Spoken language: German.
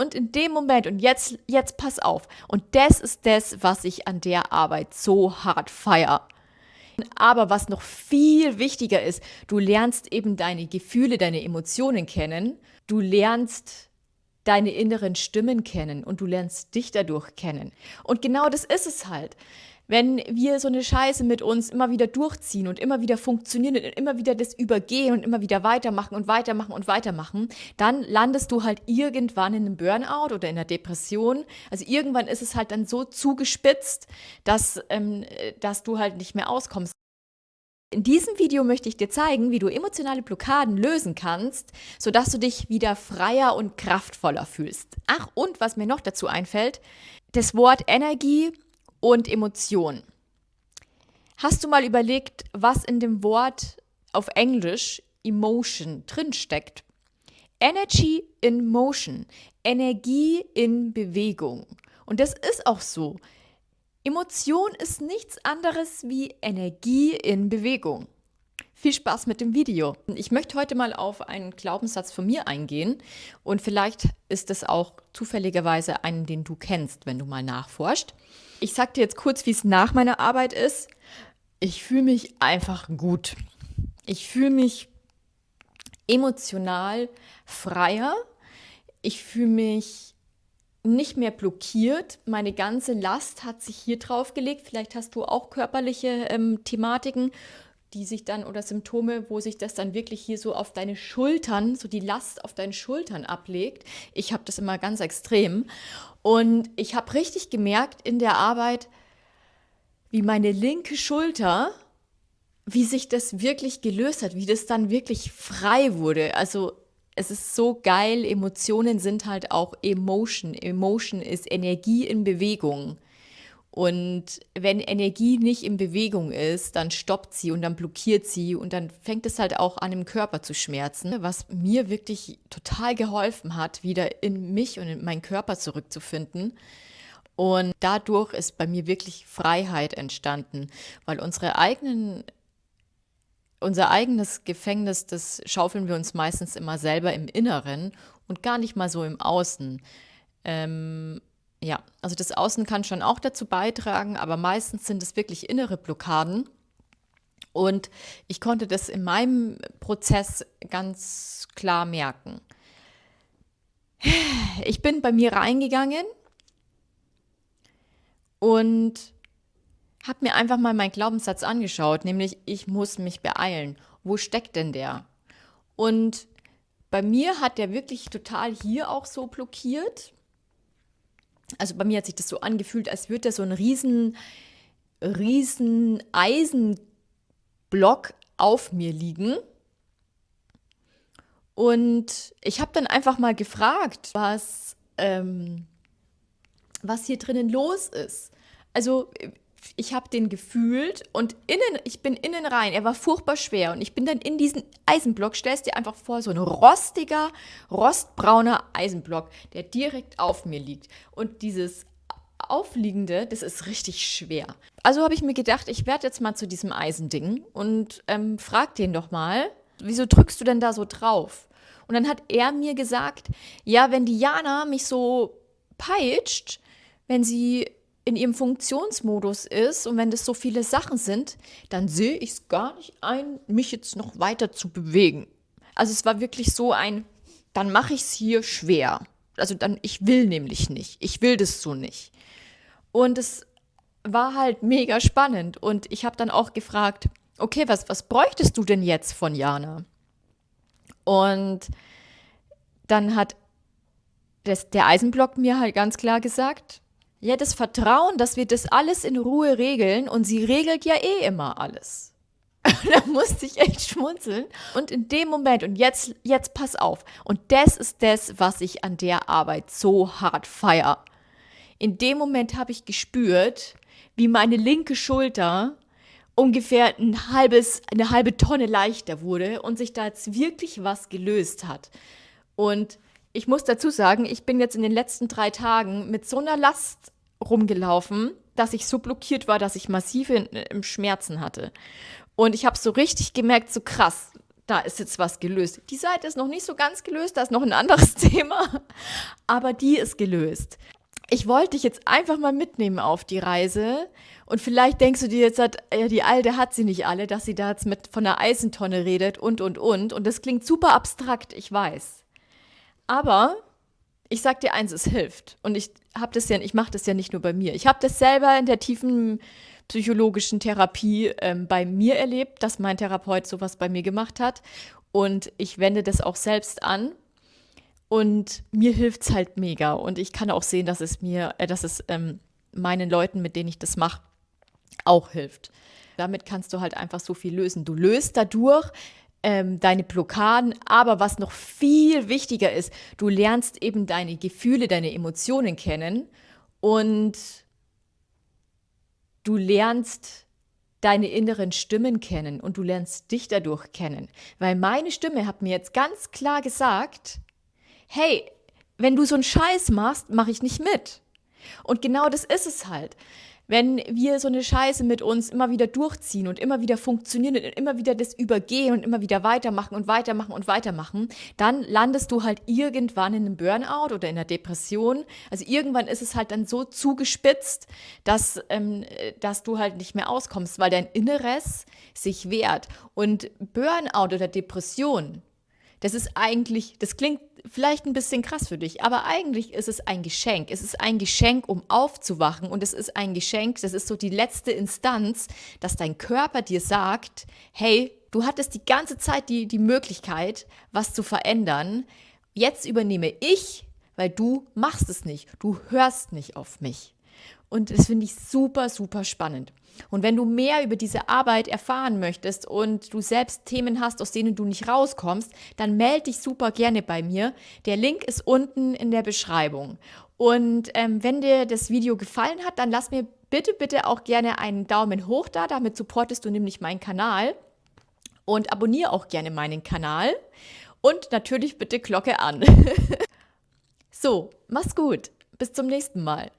Und in dem Moment, und jetzt pass auf, und das ist das, was ich an der Arbeit so hart feiere. Aber was noch viel wichtiger ist, du lernst eben deine Gefühle, deine Emotionen kennen. Du lernst deine inneren Stimmen kennen und du lernst dich dadurch kennen. Und genau das ist es halt. Wenn wir so eine Scheiße mit uns immer wieder durchziehen und immer wieder funktionieren und immer wieder das übergehen und immer wieder weitermachen und weitermachen und weitermachen, dann landest du halt irgendwann in einem Burnout oder in einer Depression. Also irgendwann ist es halt dann so zugespitzt, dass du halt nicht mehr auskommst. In diesem Video möchte ich dir zeigen, wie du emotionale Blockaden lösen kannst, sodass du dich wieder freier und kraftvoller fühlst. Ach, und was mir noch dazu einfällt, das Wort Energie und Emotion. Hast du mal überlegt, was in dem Wort auf Englisch Emotion drinsteckt? Energy in Motion, Energie in Bewegung. Und das ist auch so. Emotion ist nichts anderes wie Energie in Bewegung. Viel Spaß mit dem Video. Ich möchte heute mal auf einen Glaubenssatz von mir eingehen und vielleicht ist es auch zufälligerweise einen, den du kennst, wenn du mal nachforscht. Ich sage dir jetzt kurz, wie es nach meiner Arbeit ist. Ich fühle mich einfach gut. Ich fühle mich emotional freier. Ich fühle mich nicht mehr blockiert. Meine ganze Last hat sich hier drauf gelegt. Vielleicht hast du auch körperliche Thematiken, die sich dann oder Symptome, wo sich das dann wirklich hier so auf deine Schultern, so die Last auf deinen Schultern ablegt. Ich habe das immer ganz extrem. Und ich habe richtig gemerkt in der Arbeit, wie meine linke Schulter, wie sich das wirklich gelöst hat, wie das dann wirklich frei wurde. Also es ist so geil, Emotionen sind halt auch Emotion. Emotion ist Energie in Bewegung. Und wenn Energie nicht in Bewegung ist, dann stoppt sie und dann blockiert sie und dann fängt es halt auch an, im Körper zu schmerzen. Was mir wirklich total geholfen hat, wieder in mich und in meinen Körper zurückzufinden. Und dadurch ist bei mir wirklich Freiheit entstanden, weil unser eigenes Gefängnis, das schaufeln wir uns meistens immer selber im Inneren und gar nicht mal so im Außen. Ja, also das Außen kann schon auch dazu beitragen, aber meistens sind es wirklich innere Blockaden. Und ich konnte das in meinem Prozess ganz klar merken. Ich bin bei mir reingegangen und habe mir einfach mal meinen Glaubenssatz angeschaut, nämlich ich muss mich beeilen. Wo steckt denn der? Und bei mir hat der wirklich total hier auch so blockiert. Also bei mir hat sich das so angefühlt, als würde da so ein riesen Eisenblock auf mir liegen. Und ich habe dann einfach mal gefragt, was hier drinnen los ist. Also ich habe den gefühlt und ich bin innen rein, er war furchtbar schwer und ich bin dann in diesen Eisenblock, stellst dir einfach vor, so ein rostiger, rostbrauner Eisenblock, der direkt auf mir liegt und dieses Aufliegende, das ist richtig schwer. Also habe ich mir gedacht, ich werde jetzt mal zu diesem Eisending und frag den doch mal, wieso drückst du denn da so drauf? Und dann hat er mir gesagt, ja, wenn die Jana mich so peitscht, wenn sie in ihrem Funktionsmodus ist und wenn das so viele Sachen sind, dann sehe ich es gar nicht ein, mich jetzt noch weiter zu bewegen. Also es war wirklich so dann mache ich es hier schwer. Also ich will nämlich nicht. Ich will das so nicht. Und es war halt mega spannend. Und ich habe dann auch gefragt, okay, was bräuchtest du denn jetzt von Jana? Und dann hat der Eisenblock mir halt ganz klar gesagt, ja, das Vertrauen, dass wir das alles in Ruhe regeln und sie regelt ja eh immer alles. Da musste ich echt schmunzeln. Und in dem Moment, und jetzt pass auf, und das ist das, was ich an der Arbeit so hart feiere. In dem Moment habe ich gespürt, wie meine linke Schulter ungefähr eine halbe Tonne leichter wurde und sich da jetzt wirklich was gelöst hat. Und ich muss dazu sagen, ich bin jetzt in den letzten 3 Tagen mit so einer Last rumgelaufen, dass ich so blockiert war, dass ich massive Schmerzen hatte. Und ich habe so richtig gemerkt, so krass, da ist jetzt was gelöst. Die Seite ist noch nicht so ganz gelöst, da ist noch ein anderes Thema, aber die ist gelöst. Ich wollte dich jetzt einfach mal mitnehmen auf die Reise und vielleicht denkst du dir jetzt, ja, die Alte hat sie nicht alle, dass sie da jetzt von einer Eisentonne redet und das klingt super abstrakt, ich weiß. Aber ich sag dir eins, es hilft. Und ich mache das ja nicht nur bei mir. Ich habe das selber in der tiefen psychologischen Therapie bei mir erlebt, dass mein Therapeut sowas bei mir gemacht hat. Und ich wende das auch selbst an. Und mir hilft es halt mega. Und ich kann auch sehen, dass es meinen Leuten, mit denen ich das mache, auch hilft. Damit kannst du halt einfach so viel lösen. Du löst dadurch deine Blockaden, aber was noch viel wichtiger ist, du lernst eben deine Gefühle, deine Emotionen kennen und du lernst deine inneren Stimmen kennen und du lernst dich dadurch kennen. Weil meine Stimme hat mir jetzt ganz klar gesagt, hey, wenn du so einen Scheiß machst, mache ich nicht mit. Und genau das ist es halt. Wenn wir so eine Scheiße mit uns immer wieder durchziehen und immer wieder funktionieren und immer wieder das übergehen und immer wieder weitermachen und weitermachen und weitermachen, dann landest du halt irgendwann in einem Burnout oder in einer Depression. Also irgendwann ist es halt dann so zugespitzt, dass du halt nicht mehr auskommst, weil dein Inneres sich wehrt. Und Burnout oder Depression, das klingt vielleicht ein bisschen krass für dich, aber eigentlich ist es ein Geschenk. Es ist ein Geschenk, um aufzuwachen und es ist ein Geschenk, das ist so die letzte Instanz, dass dein Körper dir sagt, hey, du hattest die ganze Zeit die Möglichkeit, was zu verändern. Jetzt übernehme ich, weil du machst es nicht. Du hörst nicht auf mich. Und das finde ich super, super spannend. Und wenn du mehr über diese Arbeit erfahren möchtest und du selbst Themen hast, aus denen du nicht rauskommst, dann melde dich super gerne bei mir. Der Link ist unten in der Beschreibung. Und wenn dir das Video gefallen hat, dann lass mir bitte, bitte auch gerne einen Daumen hoch da. Damit supportest du nämlich meinen Kanal. Und abonniere auch gerne meinen Kanal. Und natürlich bitte Glocke an. So, mach's gut. Bis zum nächsten Mal.